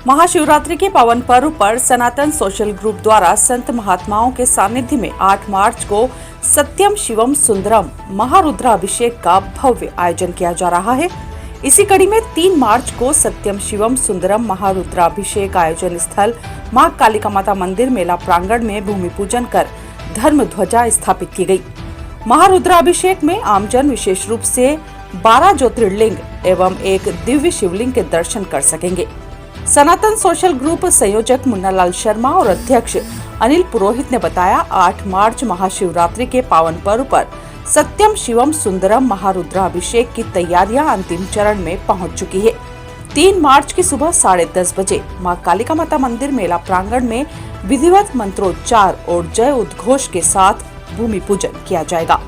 महाशिवरात्रि के पावन पर्व पर सनातन सोशल ग्रुप द्वारा संत महात्माओं के सानिध्य में 8 मार्च को सत्यम शिवम सुंदरम महारुद्राभिषेक का भव्य आयोजन किया जा रहा है। इसी कड़ी में 3 मार्च को सत्यम शिवम सुंदरम महारुद्राभिषेक आयोजन स्थल मां कालिका माता मंदिर मेला प्रांगण में भूमि पूजन कर धर्म ध्वजा स्थापित की गई। महारुद्राभिषेक में आमजन विशेष रूप से 12 ज्योतिर्लिंग एवं एक दिव्य शिवलिंग के दर्शन कर सकेंगे। सनातन सोशल ग्रुप संयोजक मुन्नालाल शर्मा और अध्यक्ष अनिल पुरोहित ने बताया, 8 मार्च महाशिवरात्रि के पावन पर्व पर सत्यम शिवम सुंदरम महारुद्राभिषेक की तैयारियां अंतिम चरण में पहुंच चुकी है। 3 मार्च की सुबह 10:30 बजे मां कालिका माता मंदिर मेला प्रांगण में विधिवत मंत्रोच्चार और जय उद्घोष के साथ भूमि पूजन किया जाएगा।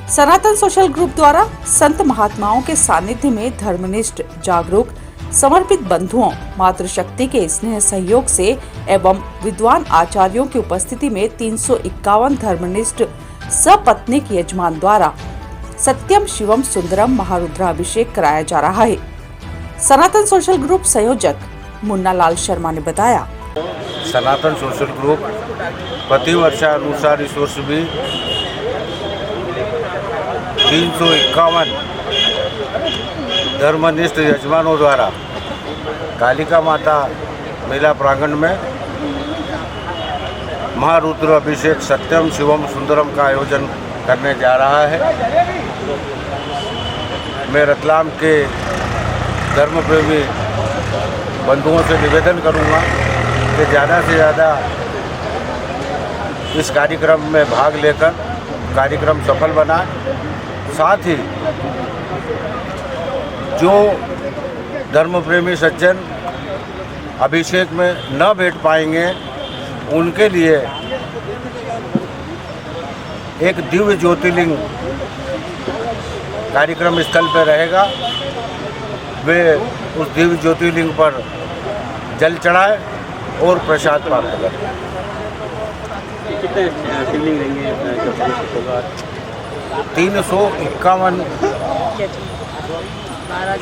सनातन सोशल ग्रुप द्वारा संत महात्माओं के सानिध्य में धर्मनिष्ठ, जागरूक, समर्पित बंधुओं, मातृशक्ति के स्नेह सहयोग से एवं विद्वान आचार्यों की उपस्थिति में 351 धर्मनिष्ठ सपत्नीक यजमान द्वारा सत्यम शिवम सुंदरम महारुद्राभिषेक कराया जा रहा है। सनातन सोशल ग्रुप संयोजक मुन्नालाल शर्मा ने बताया, सनातन सोशल ग्रुप प्रतिवर्षानुसार इस वर्ष भी 351 धर्मनिष्ठ यजमानों द्वारा कालिका माता मेला प्रांगण में महारुद्र अभिषेक सत्यम शिवम सुंदरम का आयोजन करने जा रहा है। मैं रतलाम के धर्म प्रेमी बंधुओं से निवेदन करूंगा कि ज़्यादा से ज़्यादा इस कार्यक्रम में भाग लेकर कार्यक्रम सफल बनाए। साथ ही जो धर्म प्रेमी सज्जन अभिषेक में न बैठ पाएंगे उनके लिए एक दिव्य ज्योतिर्लिंग कार्यक्रम स्थल पर रहेगा। वे उस दिव्य ज्योतिर्लिंग पर जल चढ़ाए और प्रसाद प्राप्त करें। कितने शिवलिंग रहेंगे? 351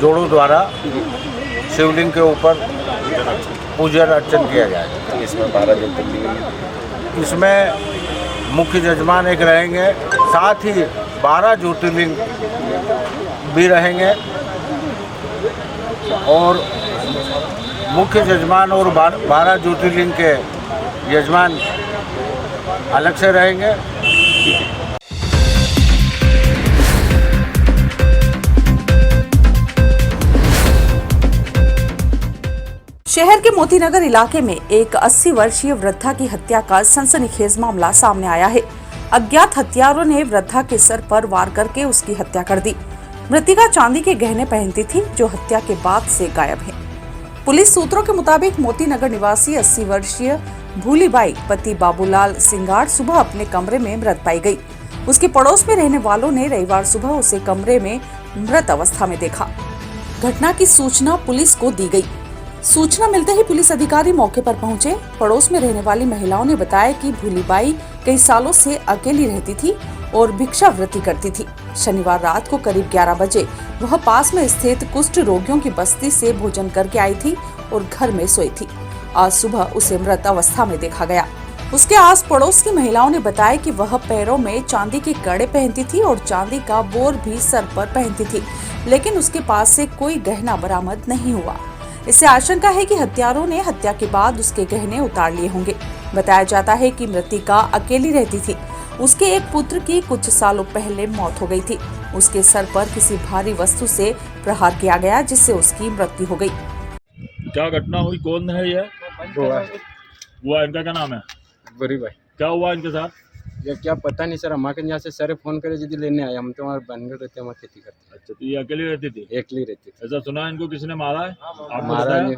जोड़ों द्वारा शिवलिंग के ऊपर पूजन अर्चन किया जाएगा। इसमें 12 ज्योतिर्लिंग, इसमें मुख्य यजमान एक रहेंगे, साथ ही 12 ज्योतिर्लिंग भी रहेंगे और मुख्य यजमान और 12 ज्योतिर्लिंग के यजमान अलग से रहेंगे। शहर के मोतीनगर इलाके में एक 80 वर्षीय वृद्धा की हत्या का सनसनीखेज मामला सामने आया है। अज्ञात हत्यारों ने वृद्धा के सर पर वार करके उसकी हत्या कर दी। मृतिका चांदी के गहने पहनती थी, जो हत्या के बाद से गायब है। पुलिस सूत्रों के मुताबिक मोतीनगर निवासी 80 वर्षीय भूलीबाई पति बाबूलाल सिंगार सुबह अपने कमरे में मृत पाई गई। उसके पड़ोस में रहने वालों ने रविवार सुबह उसे कमरे में मृत अवस्था में देखा। घटना की सूचना पुलिस को दी गई। सूचना मिलते ही पुलिस अधिकारी मौके पर पहुंचे। पड़ोस में रहने वाली महिलाओं ने बताया कि भूलीबाई कई सालों से अकेली रहती थी और भिक्षावृत्ति करती थी। शनिवार रात को करीब 11 बजे वह पास में स्थित कुष्ठ रोगियों की बस्ती से भोजन करके आई थी और घर में सोई थी। आज सुबह उसे मृत अवस्था में देखा गया। उसके आस पड़ोस की महिलाओं ने बताया कि वह पैरों में चांदी के कड़े पहनती थी और चांदी का बोर भी सर पर पहनती थी, लेकिन उसके पास से कोई गहना बरामद नहीं हुआ। इससे आशंका है कि हत्यारों ने हत्या के बाद उसके गहने उतार लिए होंगे। बताया जाता है कि मृतिका अकेली रहती थी। उसके एक पुत्र की कुछ सालों पहले मौत हो गई थी। उसके सर पर किसी भारी वस्तु से प्रहार किया गया, जिससे उसकी मृत्यु हो गई। क्या घटना हुई? कौन है ये? वो इनका क्या नाम है? बड़ी भाई, क्या हुआ इनके साथ? ये क्या पता नहीं सर। हमारे यहाँ से सर फोन करे यदि लेने आए, हम तो वहाँ बनगढ़ रहते हैं, वहाँ खेती करते अच्छा, तो ये अकेली रहती थी? हैं, अकेली रहती थी। ऐसा सुना इनको किसी ने मारा है? आपको मारा बताया? नहीं,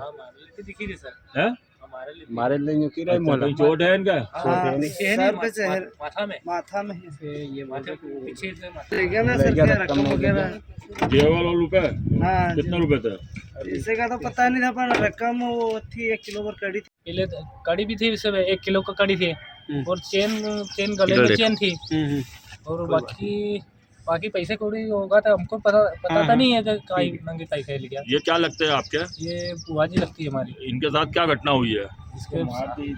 हैं? हमारे लिए यूँ की रहे अच्छा, मोला कहीं चोट है इनका? सर पे शहर माथा में ये माथे पीछे ले गया ना सर, क्या रकम वगैरह जेवर और रुपए? हाँ, कितने रुपए थे? इसे का तो पता नहीं था, पर रकम वो थी 1 किलो पर कड़ी थी। पहले कड़ी भी थी, इसमें 1 किलो का कड़ी थी और चेन गले में चेन थी और बाकी बाकी पैसे कौड़ी होगा तो हमको पता तो नहीं है कि काई नंगे ताई खेल गया। ये क्या लगते हैं आपके? ये बुआ जी लगती है हमारी। इनके साथ क्या घटना हुई है?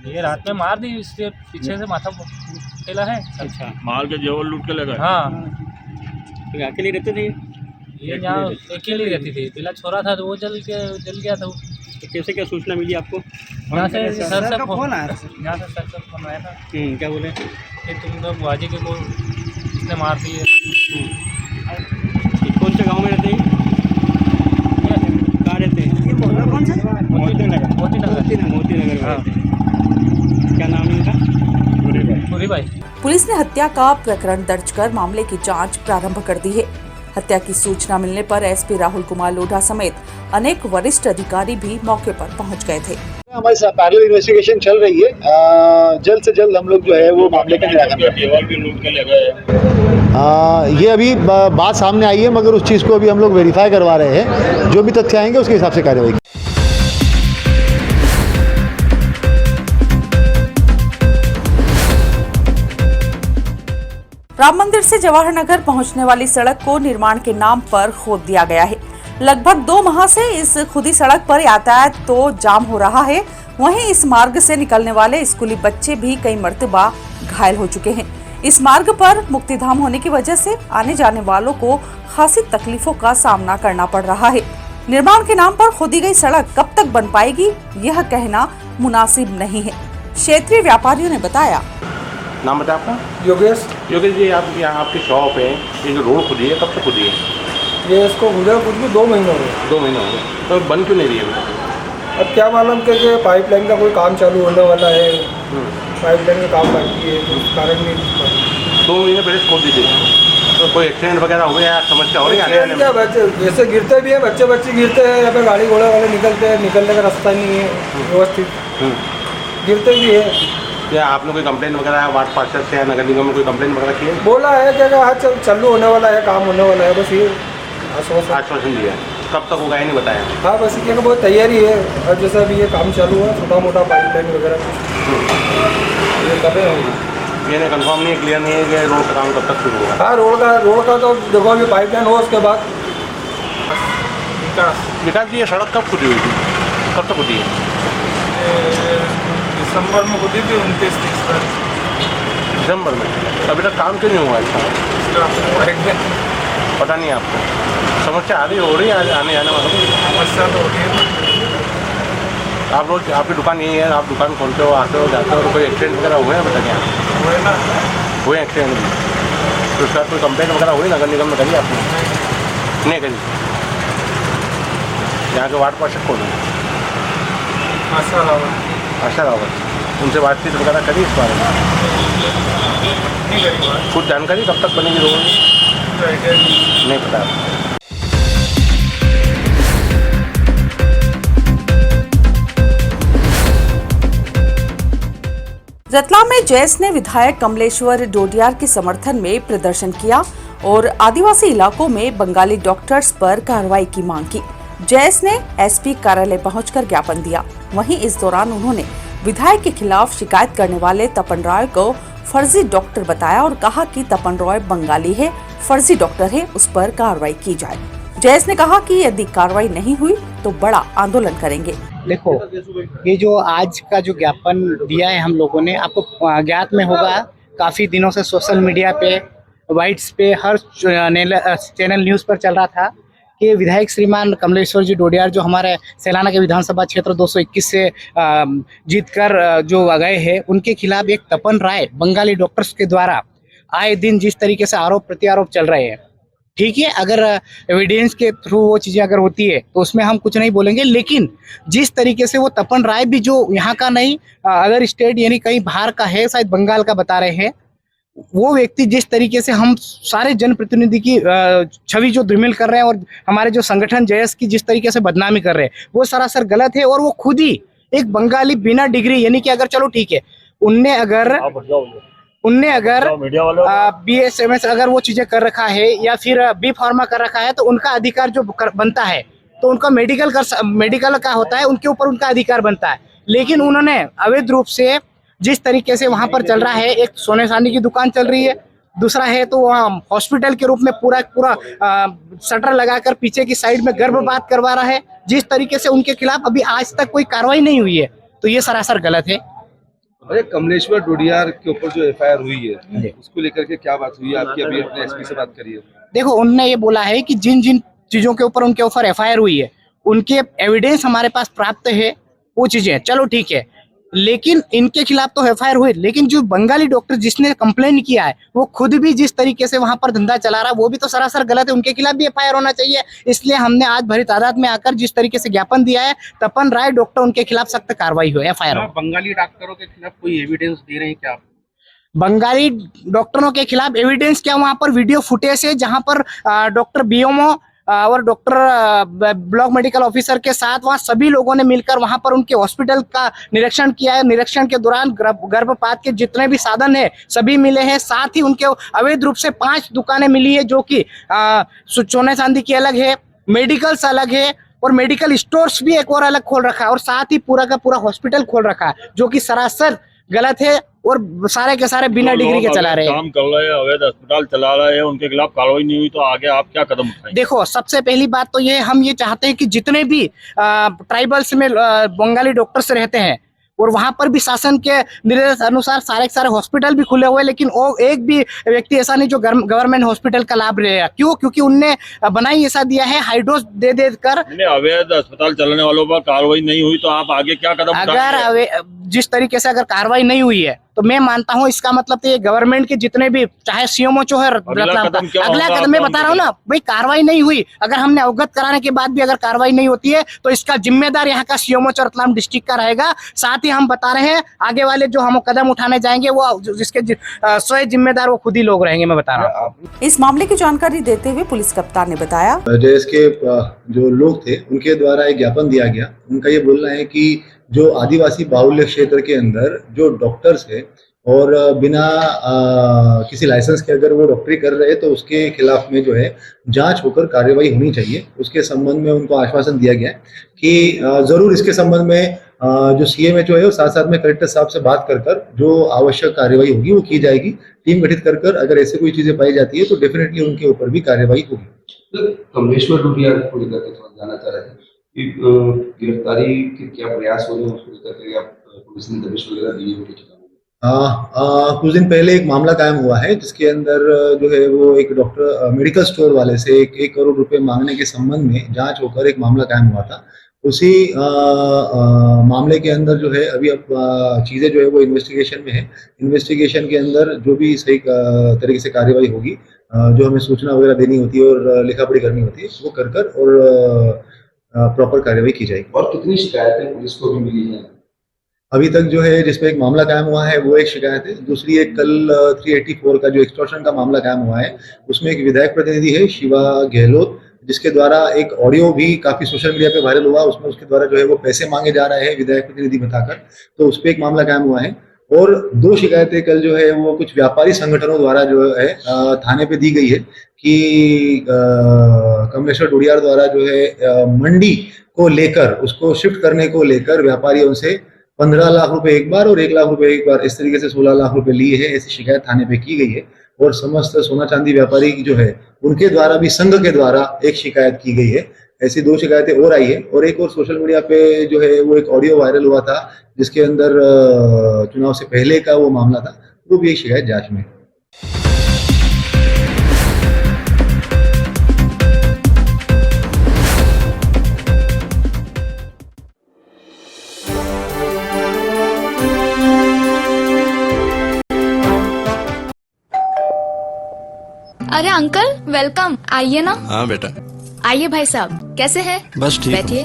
ये रात में मार दी, इसके पीछे से माथा खेला है। अच्छा, माल के जेवर लूट के ले गए? हाँ, तो अकेले रहते थे? ये यहाँ अकेली रहती थी। पहला छोरा था तो वो जल गया था। तो कैसे क्या सूचना मिली आपको? यहाँ से सर से फोन आया था। यहाँ से सर से फोन आया था क्या बोले? कि तुमको बुआ जी को इसने मार दी है। कौन से गांव में रहते हैं? कहाँ रहते हैं? ये मोहल्ला कौन सा? मोती नगर। मोती नगर में रहते हैं। क्या नाम है इनका? पूरी भाई। पुलिस ने हत्या का प्रकरण दर्ज कर मामले की जांच प्रारंभ कर दी है। हत्या की सूचना मिलने पर एसपी राहुल कुमार लोढ़ा समेत अनेक वरिष्ठ अधिकारी भी मौके पर पहुंच गए थे। हमारी पैरेलल इन्वेस्टिगेशन चल रही है। जल्द से जल्द हम लोग जो है वो मामले का निराकरण करेंगे। ये अभी बात सामने आई है, मगर उस चीज़ को अभी हम लोग वेरीफाई करवा रहे हैं। जो भी तथ्य आएंगे उसके हिसाब से कार्रवाई। राम मंदिर से जवाहर नगर पहुंचने वाली सड़क को निर्माण के नाम पर खोद दिया गया है। लगभग 2 माह से इस खुदी सड़क पर यातायात तो जाम हो रहा है, वहीं इस मार्ग से निकलने वाले स्कूली बच्चे भी कई मर्तबा घायल हो चुके हैं। इस मार्ग पर मुक्तिधाम होने की वजह से आने जाने वालों को खासी तकलीफों का सामना करना पड़ रहा है। निर्माण के नाम पर खोदी गई सड़क कब तक बन पाएगी, यह कहना मुनासिब नहीं है। क्षेत्रीय व्यापारियों ने बताया। नाम बताया आपका? योगेश जी, आप यहाँ आपकी शॉप है, ये जो रोड खुदी है कब तक खुदी है? ये इसको गुजर कुछ भी 2 महीने हो गए। 2 महीने हो गए, तो बन क्यों नहीं रही है? अब क्या मालूम कि पाइपलाइन का कोई काम चालू होने वाला है, पाइपलाइन का काम बाकी है, तो उस कारण नहीं। 2 महीने पहले खोद दीजिए, तो कोई एक्सीडेंट वगैरह हो गया, समस्या हो रही है? क्या बच्चे जैसे गिरते भी हैं, बच्चे गिरते हैं, यहाँ पे गाड़ी घोड़े वाले निकलते हैं, निकलने का रास्ता नहीं है व्यवस्थित, गिरते भी है। क्या आपने कोई कंप्लेंट वगैरह वार्ड पार्षद से या नगर निगम में कोई कंप्लेंट वगैरह की है? बोला है कि हाँ चालू होने वाला है, काम होने वाला है, बस ये आश्वासन दिया है। कब तक होगा ये नहीं बताया? हाँ, बस ये बहुत तैयारी है। और जैसा अभी ये काम चालू हुआ, छोटा मोटा पाइपलाइन वगैरह ये कर रहे हैं। ये कंफर्म नहीं है, क्लियर नहीं है कि रोड का काम कब तक शुरू होगा? हाँ, रोड का तो देखो अभी पाइपलाइन हो, उसके बाद विकास जी, ये सड़क कब खुदी हुई थी, कब तक खुदी है? दिसंबर में खुदी थी, 29-30 दिसंबर में। अभी तक काम क्यों नहीं हुआ इसका? पता नहीं आपको? समस्या आ रही हो रही है आने जाने वालों को? समस्या तो होती है। आप रोज आपकी दुकान यही है, आप दुकान खोलते हो, आते हो, जाते हो, तो कोई एक्सीडेंट वगैरह हुए हैं? बताइए आप। हुए ना? हुए एक्सीडेंट भी? तो उसका कोई कंप्लेंट वगैरह हुई नगर निगम में करी आपने? नहीं करी। यहाँ के वार्ड पार्षद कौन है? आशा रावत। उनसे बातचीत वगैरह करी इस बारे में? कुछ जानकारी कब तक बनेगी रोड? नहीं पता। रतलाम में जैस ने विधायक कमलेश्वर डोडियार के समर्थन में प्रदर्शन किया और आदिवासी इलाकों में बंगाली डॉक्टर्स पर कार्रवाई की मांग की। जैस ने एसपी कार्यालय पहुंचकर ज्ञापन दिया। वहीं इस दौरान उन्होंने विधायक के खिलाफ शिकायत करने वाले तपन रॉय को फर्जी डॉक्टर बताया और कहा कि तपन रॉय बंगाली है, फर्जी डॉक्टर है, उस पर कार्रवाई की जाए। जैस ने कहा कि यदि कार्रवाई नहीं हुई तो बड़ा आंदोलन करेंगे। देखो, ये जो आज का जो ज्ञापन दिया है हम लोगों ने, आपको ज्ञात में होगा, काफी दिनों से सोशल मीडिया पे, वाइट्स पे, हर चैनल न्यूज पर चल रहा था कि विधायक श्रीमान कमलेश्वर जी डोडियार जो हमारे सैलाना के विधानसभा क्षेत्र 221 से जीतकर जो गए हैं, उनके खिलाफ एक तपन राय बंगाली डॉक्टर्स के द्वारा आए दिन जिस तरीके से आरोप प्रत्यारोप चल रहे हैं, ठीक है, अगर एविडेंस के थ्रू वो चीजें अगर होती है तो उसमें हम कुछ नहीं बोलेंगे, लेकिन जिस तरीके से वो तपन राय भी जो यहाँ का नहीं, अदर स्टेट यानी कहीं बाहर का है, शायद बंगाल का बता रहे हैं, वो व्यक्ति जिस तरीके से हम सारे जनप्रतिनिधि की छवि जो धूमिल कर रहे हैं और हमारे जो संगठन जयस की जिस तरीके से बदनामी कर रहे हैं, वो सरासर गलत है। और वो खुद ही एक बंगाली बिना डिग्री, यानी कि अगर चलो ठीक है, उनने अगर BSMS अगर वो चीजें कर रखा है या फिर बी फार्मा कर रखा है, तो उनका अधिकार जो बनता है, तो उनका मेडिकल का होता है, उनके ऊपर उनका अधिकार बनता है। लेकिन उन्होंने अवैध रूप से जिस तरीके से वहां पर चल रहा है, एक सोने चांदी की दुकान चल रही है, दूसरा है तो वहाँ हॉस्पिटल के रूप में पूरा शटर लगाकर पीछे की साइड में गर्भपात करवा रहा है। जिस तरीके से उनके खिलाफ अभी आज तक कोई कार्रवाई नहीं हुई है, तो ये सरासर गलत है। अरे कमलेश्वर डोडियार के ऊपर जो एफआईआर हुई है उसको लेकर के क्या बात हुई है आपकी? अभी अपने एसपी से बात करिए। देखो, उनने ये बोला है कि जिन जिन चीजों के ऊपर उनके ऊपर एफआईआर हुई है उनके एविडेंस हमारे पास प्राप्त है, वो चीजें चलो ठीक है, लेकिन इनके खिलाफ तो एफआईआर हुई, लेकिन जो बंगाली डॉक्टर जिसने कंप्लेन किया है वो खुद भी जिस तरीके से वहां पर धंधा चला रहा है वो भी तो सरासर गलत है। उनके खिलाफ भी एफआईआर होना चाहिए। इसलिए हमने आज भरी तादाद में आकर जिस तरीके से ज्ञापन दिया है, तपन राय डॉक्टर, उनके खिलाफ सख्त कार्रवाई हो, एफआईआर हो। बंगाली डॉक्टरों के खिलाफ कोई एविडेंस दे रहे हैं क्या आप? बंगाली डॉक्टरों के खिलाफ एविडेंस क्या, वहां पर वीडियो फुटेज है जहां पर डॉक्टर बीएमओ और डॉक्टर ब्लॉक मेडिकल ऑफिसर के साथ वहां सभी लोगों ने मिलकर वहां पर उनके हॉस्पिटल का निरीक्षण किया है। निरीक्षण के दौरान गर्भपात के जितने भी साधन है सभी मिले हैं। साथ ही उनके अवैध रूप से 5 दुकानें मिली है, जो कि सोने चांदी की अलग है, मेडिकल्स अलग है और मेडिकल स्टोर्स भी एक और अलग खोल रखा है, और साथ ही पूरा का पूरा हॉस्पिटल खोल रखा है, जो कि सरासर गलत है और सारे के सारे बिना डिग्री के चला रहे हैं, काम कर रहे हैं, अवैध अस्पताल चला रहे हैं, उनके खिलाफ कार्रवाई नहीं हुई, तो आगे आप क्या कदम उठाएंगे? देखो, सबसे पहली बात तो ये हम ये चाहते हैं कि जितने भी ट्राइबल्स में बंगाली डॉक्टर्स रहते हैं और वहां पर भी शासन के निर्देश अनुसार सारे के सारे हॉस्पिटल भी खुले हुए हैं, लेकिन वो एक भी व्यक्ति ऐसा नहीं जो गवर्नमेंट हॉस्पिटल का लाभ लेगा। क्यों? क्योंकि उनने बनाई ऐसा दिया है, हाइड्रोस दे कर। अवैध अस्पताल चलाने वालों पर कार्रवाई नहीं हुई तो आप आगे क्या कदम उठाएंगे? अगर जिस तरीके से अगर कार्रवाई नहीं हुई है तो मैं मानता हूं इसका मतलब तो ये गवर्नमेंट के जितने भी चाहे सीएमओ है अगला कदम मैं बता रहा हूँ ना भाई, कार्रवाई नहीं हुई। अगर हमने अवगत कराने के बाद भी अगर कार्रवाई नहीं होती है तो इसका जिम्मेदार यहाँ का सीएमओ रतलाम डिस्ट्रिक्ट का रहेगा। साथ ही हम बता रहे हैं आगे वाले जो हम कदम उठाने जाएंगे वो जिसके स्वयं जिम्मेदार वो खुद ही लोग रहेंगे, मैं बता रहा हूँ। इस मामले की जानकारी देते हुए पुलिस कप्तान ने बताया, जैसे के जो लोग थे उनके द्वारा एक ज्ञापन दिया गया। उनका ये बोलना है कि जो आदिवासी बाहुल्य क्षेत्र के अंदर जो डॉक्टर्स है और बिना किसी लाइसेंस के अगर वो डॉक्टरी कर रहे हैं तो उसके खिलाफ में जो है जांच होकर कार्रवाई होनी चाहिए। उसके संबंध में उनको आश्वासन दिया गया कि जरूर इसके संबंध में जो सीएमएचओ है वो साथ साथ में कलेक्टर साहब से बात कर जो आवश्यक कार्रवाई होगी वो की जाएगी। टीम गठित कर अगर ऐसे कोई चीजें पाई जाती है तो डेफिनेटली उनके ऊपर भी कार्रवाई होगी। कमलेश्वर डोडियार को लेकर के जानना चाह रहे थे कि गिरफ्तारी के क्या प्रयास हो रहे हैं, उसको लेकर के पुलिस ने दबिश वगैरह दी है? कुछ दिन पहले एक मामला कायम हुआ है जिसके अंदर जो है वो एक डॉक्टर मेडिकल स्टोर वाले से 1 करोड़ रुपए मांगने के संबंध में जांच होकर एक मामला कायम हुआ था। उसी मामले के अंदर जो है अभी अब चीज़ें जो है वो इन्वेस्टिगेशन में है। इन्वेस्टिगेशन के अंदर जो भी सही तरीके से कार्रवाई होगी, जो हमें सूचना वगैरह देनी होती है और लिखा पढ़ी करनी होती है वो कर और प्रॉपर कार्रवाई की जाएगी। और कितनी शिकायतें पुलिस को भी मिली हैं? अभी तक जो है जिसपे एक मामला कायम हुआ है वो एक शिकायत है। दूसरी एक कल 384 का जो एक्सटॉर्शन का मामला कायम हुआ है उसमें एक विधायक प्रतिनिधि है शिवा गहलोत, जिसके द्वारा एक ऑडियो भी काफी सोशल मीडिया पे वायरल हुआ। उसमें उसके द्वारा जो है वो पैसे मांगे जा रहे हैं विधायक प्रतिनिधि बताकर, तो उस पर एक मामला कायम हुआ है। और 2 शिकायतें कल जो है वो कुछ व्यापारी संगठनों द्वारा जो है थाने पे दी गई है कि कमलेश्वर डोडियार द्वारा जो है मंडी को लेकर उसको शिफ्ट करने को लेकर व्यापारियों से 15 लाख रुपए एक बार और 1 लाख रुपए एक बार, इस तरीके से 16 लाख रुपए लिए हैं, ऐसी शिकायत थाने पे की गई है। और समस्त सोना चांदी व्यापारी जो है उनके द्वारा भी संघ के द्वारा एक शिकायत की गई है। ऐसी 2 शिकायतें और आई है। और एक और सोशल मीडिया पे जो है वो एक ऑडियो वायरल हुआ था जिसके अंदर चुनाव से पहले का वो मामला था, वो भी एक शिकायत जांच में है। अरे अंकल वेलकम, आइए ना। हाँ बेटा आइए भाई साहब, कैसे हैं? बस ठीक। बैठिए।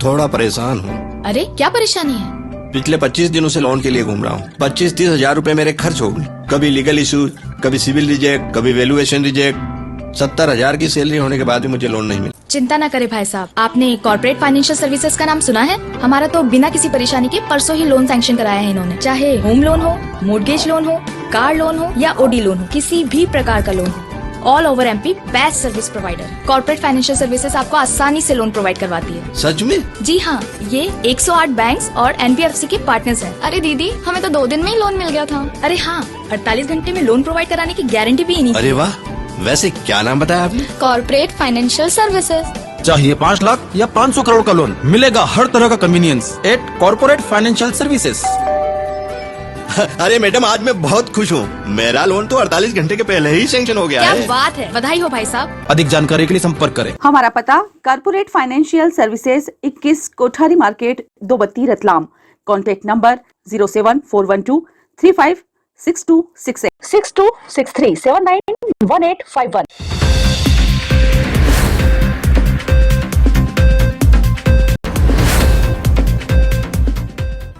थोड़ा परेशान हूँ। अरे क्या परेशानी है? पिछले 25 दिनों से लोन के लिए घूम रहा हूँ। 25-30 हजार रूपए मेरे खर्च हो गए। कभी लीगल इशू, कभी सिविल रिजेक्ट, कभी वैल्यूएशन रिजेक्ट। 70,000 की सैलरी होने के बाद भी मुझे लोन नहीं मिला। चिंता न करें भाई साहब, आपने कॉर्पोरेट फाइनेंशियल सर्विसेज का नाम सुना है? हमारा तो बिना किसी परेशानी के परसों ही लोन सैंक्शन कराया है इन्होंने। चाहे होम लोन हो, मोर्टगेज लोन हो, कार लोन हो या ओडी लोन हो, किसी भी प्रकार का लोन हो। All over MP best service provider. Corporate financial services आपको आसानी से लोन प्रोवाइड करवाती है। सच में? जी हाँ, ये 108 बैंक्स और एनबीएफसी के पार्टनर्स हैं। अरे दीदी, हमें तो 2 दिन में ही लोन मिल गया था। अरे हाँ, 48 घंटे में लोन प्रोवाइड कराने की गारंटी भी इन्हीं की। अरे वाह, वैसे क्या नाम बताया आपने? Corporate financial services. चाहिए 5 लाख या 500 करोड़ का लोन, मिलेगा हर तरह का convenience at corporate financial services. अरे मैडम, आज मैं बहुत खुश हूँ। मेरा लोन तो 48 घंटे के पहले ही सैंक्शन हो गया क्या है। बात है, बधाई हो भाई साहब। अधिक जानकारी के लिए संपर्क करें। हमारा पता corporate financial services 21 Kothari market, Dobatti, Ratlam. Contact number 07412356268 6263791851।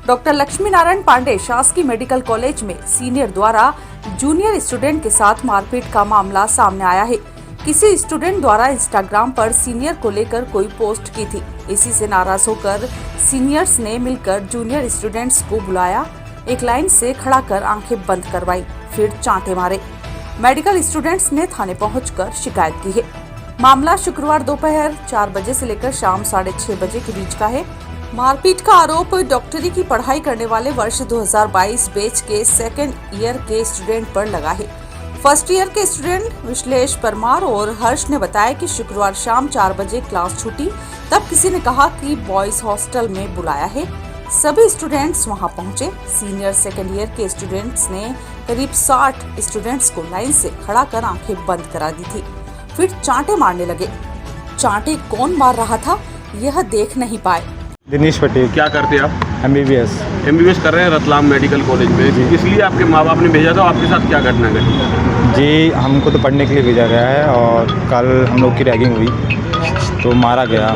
Doctor Lakshmi Narayan Pandey शासकीय मेडिकल कॉलेज में सीनियर द्वारा जूनियर स्टूडेंट के साथ मारपीट का मामला सामने आया है। किसी स्टूडेंट द्वारा इंस्टाग्राम पर सीनियर को लेकर कोई पोस्ट की थी। इसी से नाराज होकर सीनियर्स ने मिलकर जूनियर स्टूडेंट्स को बुलाया, एक लाइन से खड़ा कर आंखें बंद करवाई, फिर चांटे मारे। मेडिकल स्टूडेंट्स ने थाने पहुंचकर शिकायत की है। मामला शुक्रवार दोपहर 4 बजे से लेकर शाम 6:30 बजे के बीच का है। मारपीट का आरोप डॉक्टरी की पढ़ाई करने वाले वर्ष 2022 बैच के सेकेंड ईयर के स्टूडेंट पर लगा है। फर्स्ट ईयर के स्टूडेंट विश्लेष परमार और हर्ष ने बताया कि शुक्रवार शाम 4 बजे क्लास छूटी, तब किसी ने कहा कि बॉयज हॉस्टल में बुलाया है। सभी स्टूडेंट्स वहां पहुंचे। सीनियर सेकेंड ईयर के स्टूडेंट्स ने करीब 60 स्टूडेंट्स को लाइन से खड़ा कर आंखें बंद करा दी थी, फिर चांटे मारने लगे। चांटे कौन मार रहा था यह देख नहीं पाए। दिनेश पटेल। क्या करते हैं आप? MBBS कर रहे हैं रतलाम मेडिकल कॉलेज में। इसलिए आपके माँ बाप ने भेजा था, आपके साथ क्या घटना घटी? जी, हमको तो पढ़ने के लिए भेजा गया है और कल हम लोग की रैगिंग हुई तो मारा गया।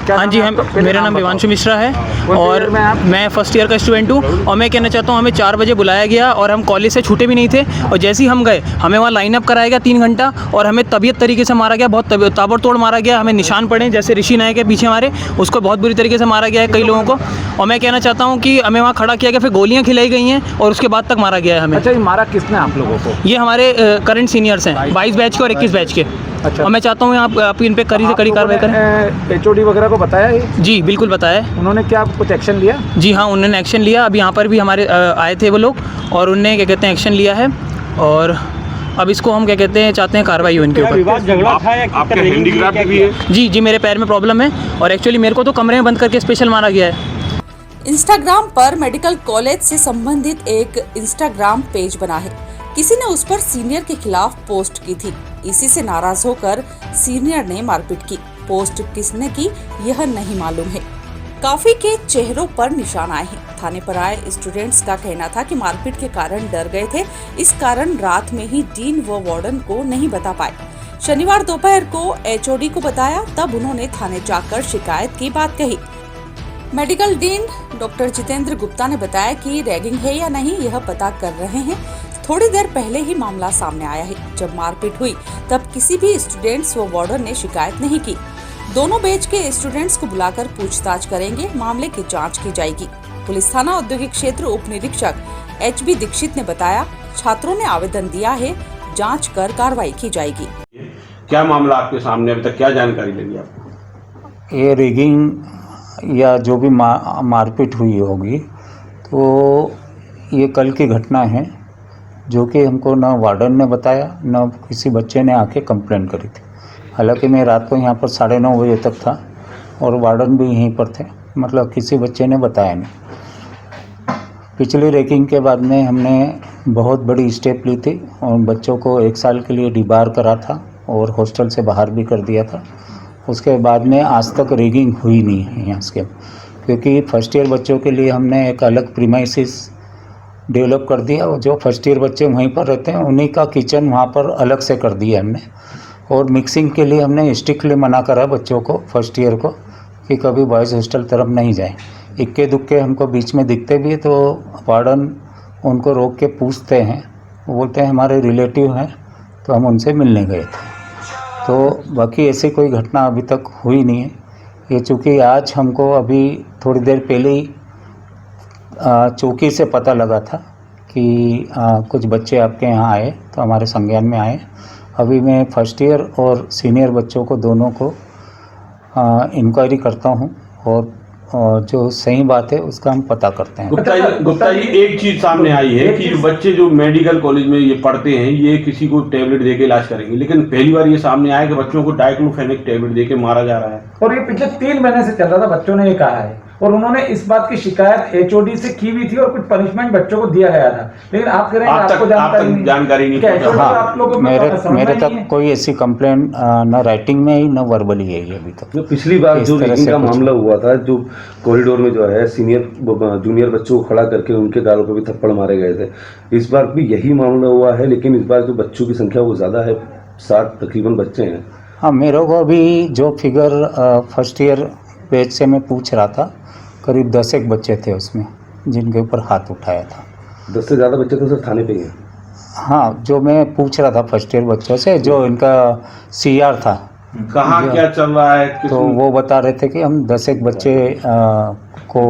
हाँ जी, मेरा नाम विवांशु मिश्रा है और मैं फर्स्ट ईयर का स्टूडेंट हूँ। और मैं कहना चाहता हूँ, हमें 4 बजे बुलाया गया और हम कॉलेज से छूटे भी नहीं थे। और जैसे ही हम गए, हमें वहाँ लाइन अप कराया गया 3 घंटा और हमें तबीयत तरीके से मारा गया, बहुत ताबड़तोड़ मारा गया। हमें निशान पड़े, जैसे ऋषि नायक के पीछे हमारे, उसको बहुत बुरी तरीके से मारा गया है कई लोगों को। और मैं कहना चाहता हूँ कि हमें वहाँ खड़ा किया गया, फिर गोलियाँ खिलाई गई हैं और उसके बाद तक मारा गया है हमें। अच्छा, ये मारा किसने आप लोगों को? ये हमारे करंट सीनियर्स हैं, 22 बैच के और 21 बैच के। अच्छा। और मैं चाहता हूँ आप इन पे कड़ी से कड़ी कार्रवाई करें। HOD वगैरह को बताया है? जी बिल्कुल बताया। उन्होंने क्या कुछ एक्शन लिया? जी हाँ, उन्होंने एक्शन लिया। अब यहाँ पर भी हमारे आए थे वो लोग और उनने क्या कहते हैं एक्शन लिया है। और अब इसको हम क्या कहते हैं चाहते हैं कार्रवाई हो इनके ऊपर। आपके हैंडीक्राफ्ट भी है? जी, मेरे पैर में प्रॉब्लम है और एक्चुअली मेरे को तो कमरे में बंद करके स्पेशल मारा गया है। इंस्टाग्राम पर मेडिकल कॉलेज से संबंधित एक इंस्टाग्राम पेज बना है। किसी ने उस पर सीनियर के खिलाफ पोस्ट की थी। इसी से नाराज होकर सीनियर ने मारपीट की। पोस्ट किसने की यह नहीं मालूम है। काफी के चेहरों पर निशान आए हैं। थाने पर आए स्टूडेंट्स का कहना था कि मारपीट के कारण डर गए थे, इस कारण रात में ही डीन व वार्डन को नहीं बता पाए। शनिवार दोपहर को HOD को बताया, तब उन्होंने थाने जाकर शिकायत की बात कही। Medical dean doctor Jitendra Gupta ने बताया कि रैगिंग है या नहीं यह पता कर रहे हैं। थोड़ी देर पहले ही मामला सामने आया है। जब मारपीट हुई तब किसी भी स्टूडेंट्स व वार्डन ने शिकायत नहीं की। दोनों बैच के स्टूडेंट्स को बुलाकर पूछताछ करेंगे। मामले की जांच की जाएगी। पुलिस थाना औद्योगिक क्षेत्र उप निरीक्षक HB दीक्षित ने बताया, छात्रों ने आवेदन दिया है, जांच कर कार्रवाई की जाएगी। क्या मामला आपके सामने, अभी तक क्या जानकारी लगी आपको? ये रिगिंग या जो भी मारपीट हुई होगी, तो ये कल की घटना है, जो कि हमको न वार्डन ने बताया न किसी बच्चे ने आके कंप्लेंट करी थी। हालांकि मैं रात को यहाँ पर 9:30 बजे तक था और वार्डन भी यहीं पर थे, मतलब किसी बच्चे ने बताया नहीं। पिछली रैगिंग के बाद में हमने बहुत बड़ी स्टेप ली थी और बच्चों को 1 साल के लिए डिबार करा था और हॉस्टल से बाहर भी कर दिया था। उसके बाद में आज तक रैगिंग हुई नहीं है यहाँ से, क्योंकि फर्स्ट ईयर बच्चों के लिए हमने एक अलग प्रीमाइसिस डेवलप कर दिया और जो फर्स्ट ईयर बच्चे वहीं पर रहते हैं उन्हीं का किचन वहाँ पर अलग से कर दिया हमने। और मिक्सिंग के लिए हमने स्ट्रिक्टली मना करा बच्चों को, फर्स्ट ईयर को, कि कभी बॉयज़ हॉस्टल तरफ नहीं जाएं। इक्के दुक्के हमको बीच में दिखते भी तो वार्डन उनको रोक के पूछते हैं, वो बोलते हैं हमारे रिलेटिव हैं, तो हम उनसे मिलने गए थे। तो बाकी ऐसी कोई घटना अभी तक हुई नहीं है। ये चूँकि आज हमको अभी थोड़ी देर पहले ही चौकी से पता लगा था कि कुछ बच्चे आपके यहाँ आए तो हमारे संज्ञान में आए। अभी मैं फर्स्ट ईयर और सीनियर बच्चों को दोनों को इंक्वायरी करता हूँ और जो सही बात है उसका हम पता करते हैं। गुप्ता जी एक चीज सामने आई है कि बच्चे जो मेडिकल कॉलेज में ये पढ़ते हैं ये किसी को टेबलेट देके इलाज करेंगे, लेकिन पहली बार ये सामने आया कि बच्चों को डाइक्लोफेनेक टेबलेट देके मारा जा रहा है। और ये पिछले 3 महीने से चल रहा था, बच्चों ने ये कहा है और उन्होंने इस बात की शिकायत HOD से की हुई थी और कुछ पनिशमेंट बच्चों को दिया गया था, लेकिन आप कह रहे हैं आपको जानकारी नहीं। मेरे तक कोई ऐसी कंप्लेंट न राइटिंग में ही न वर्बली है अभी तक। जो पिछली बार जो रैगिंग का मामला हुआ था, जो कॉरिडोर में जो है जूनियर बच्चों को खड़ा करके उनके गालों पर भी थप्पड़ मारे गए थे, इस बार भी यही मामला हुआ है, लेकिन इस बार जो बच्चों की संख्या वो ज़्यादा है, 7 तकरीबन बच्चे हैं। हाँ, मेरे को अभी जो फिगर फर्स्ट ईयर बैच से मैं पूछ रहा था, करीब 10 एक बच्चे थे उसमें जिनके ऊपर हाथ उठाया था। 10 से ज़्यादा बच्चे तो सर थाने पे ही हैं। हाँ, जो मैं पूछ रहा था फर्स्ट ईयर बच्चों से, जो इनका CR था, कहाँ क्या चल रहा है, तो वो बता रहे थे कि हम 10 एक बच्चे को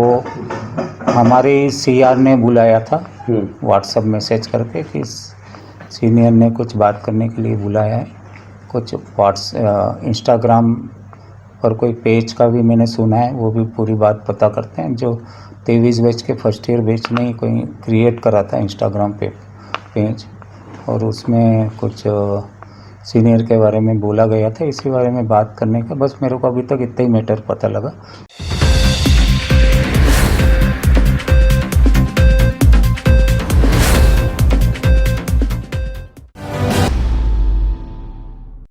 हमारे CR ने बुलाया था व्हाट्सएप मैसेज करके कि सीनियर ने कुछ बात करने के लिए बुलाया है। कुछ इंस्टाग्राम और कोई पेज का भी मैंने सुना है, वो भी पूरी बात पता करते हैं। जो 23 बैच के फर्स्ट ईयर बैच ने कोई क्रिएट करा था इंस्टाग्राम पे पेज, और उसमें कुछ सीनियर के बारे में बोला गया था। इसी बारे में बात करने का बस मेरे को अभी तक इतना ही मैटर पता लगा।